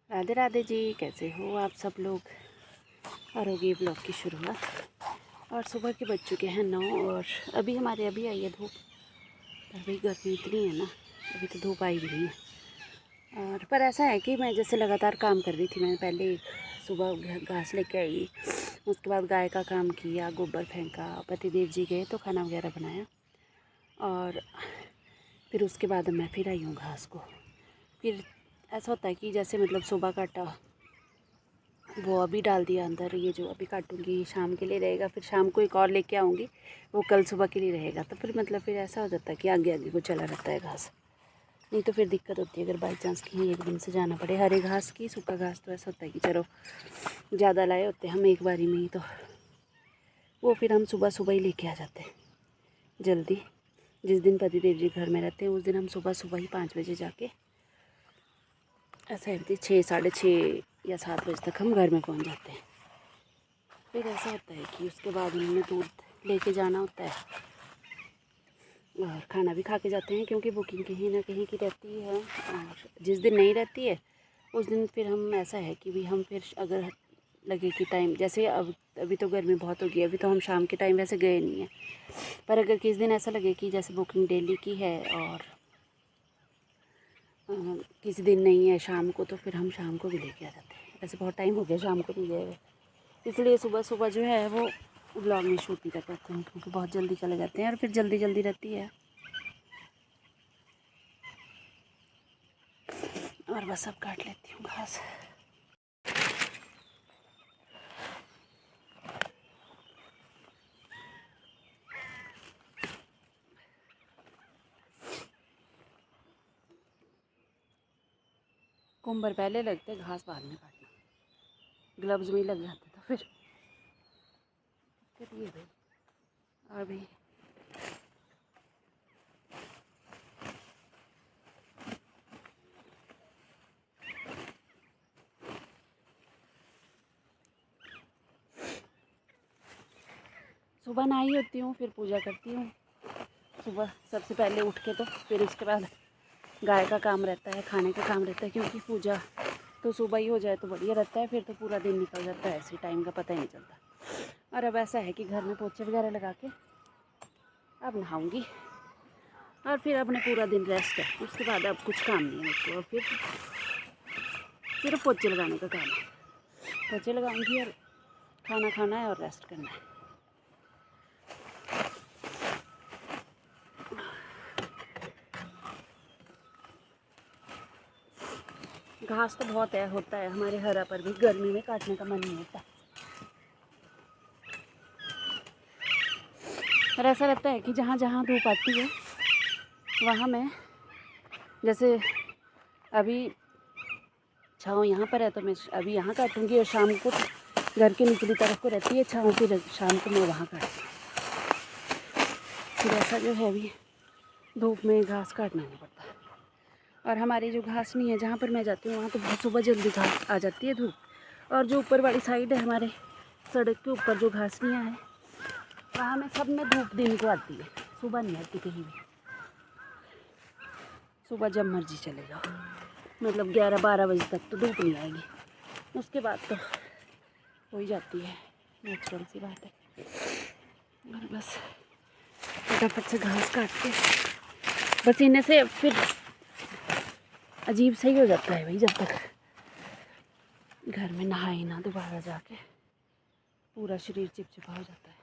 राधे राधे जी, कैसे हो आप सब लोग। और होगी ब्लॉग की शुरुआत। और सुबह के बज चुके हैं 9 और अभी आई है धूप। पर भाई गर्मी इतनी है ना, अभी तो धूप आई भी नहीं है। और पर ऐसा है कि मैं जैसे लगातार काम कर रही थी। मैंने पहले सुबह घास लेके आई, उसके बाद गाय का काम किया, गोबर फेंका, पतिदेव जी गए तो खाना वगैरह बनाया। और फिर उसके बाद मैं फिर आई हूँ घास को। फिर ऐसा होता है कि जैसे मतलब सुबह काटा वो अभी डाल दिया अंदर, ये जो अभी काटूंगी शाम के लिए रहेगा, फिर शाम को एक और लेके आऊँगी, वो कल सुबह के लिए रहेगा। तो फिर मतलब फिर ऐसा हो जाता है कि आगे आगे को चला रहता है घास। नहीं तो फिर दिक्कत होती है अगर बाई चांस कहीं एक दिन से जाना पड़े। हरे घास की सूखा घास तो ऐसा होता है कि चलो ज़्यादा लाए होते हैं हम एक बारी में ही, तो वो फिर हम सुबह सुबह ही लेके आ जाते हैं जल्दी। जिस दिन पतिदेव जी घर में रहते हैं उस दिन हम सुबह सुबह ही 5 बजे जाके, ऐसा है 6, साढ़े 6 या 7 बजे तक हम घर में पहुंच जाते हैं। फिर ऐसा होता है कि उसके बाद उन्होंने दूध लेके जाना होता है और खाना भी खा के जाते हैं, क्योंकि बुकिंग कहीं ना कहीं की रहती है। और जिस दिन नहीं रहती है उस दिन फिर हम, ऐसा है कि भी हम फिर अगर लगे कि टाइम, जैसे अब अभी तो गर्मी बहुत होगी, अभी तो हम शाम के टाइम वैसे गए नहीं हैं। पर अगर किस दिन ऐसा लगे कि जैसे बुकिंग डेली की है और किसी दिन नहीं है शाम को, तो फिर हम शाम को भी लेके आ जाते हैं। ऐसे बहुत टाइम हो गया शाम को नहीं गए हुए, इसलिए सुबह सुबह जो है वो ब्लॉग में शूट नहीं कर पाते हैं, क्योंकि बहुत जल्दी चले जाते हैं और फिर जल्दी जल्दी रहती है। और बस अब काट लेती हूँ घास। कुंबर पहले लगते, घास बाद में काटना, ग्लव्स में ही लग जाते तो फिर ये भाई अभी सुबह नहाई होती हूँ, फिर पूजा करती हूँ सुबह सबसे पहले उठ के। तो फिर उसके बाद गाय का काम रहता है, खाने का काम रहता है, क्योंकि पूजा तो सुबह ही हो जाए तो बढ़िया रहता है। फिर तो पूरा दिन निकल जाता है, ऐसे टाइम का पता ही नहीं चलता। और अब ऐसा है कि घर में पोछे वगैरह लगा के अब नहाऊंगी और फिर अपने पूरा दिन रेस्ट है। उसके बाद अब कुछ काम नहीं है मुझको, और फिर सिर्फ पोछे लगाने का काम है। पोछे लगाऊंगी और खाना खाना है और रेस्ट करना है। घास तो बहुत है, होता है हमारे हरा पर भी, गर्मी में काटने का मन नहीं होता। और ऐसा रहता है कि जहाँ जहाँ धूप आती है वहाँ मैं, जैसे अभी छाँव यहाँ पर है तो मैं अभी यहाँ काटूँगी, और शाम को घर के निचली तरफ को रहती है छाँव, फिर शाम को मैं वहाँ काटूँगी। फिर ऐसा जो है अभी धूप में घास काटना नहीं पड़ता। और हमारी जो घास नहीं है जहाँ पर मैं जाती हूँ वहाँ तो बहुत सुबह जल्दी घास आ जाती है धूप। और जो ऊपर वाली साइड है हमारे सड़क के ऊपर जो घासनियाँ हैं वहाँ में सब में धूप दिन को आती है, सुबह नहीं आती कहीं भी। सुबह जब मर्जी चले जाओ, मतलब 11-12 बजे तक तो धूप नहीं आएगी, उसके बाद तो हो ही जाती है, नेचुरल सी बात है। और बस फटाफट से घास काट के पसीने से फिर अजीब सही हो जाता है भाई, जब तक घर में नहाए ना दोबारा जाके पूरा शरीर चिपचिपा हो जाता है।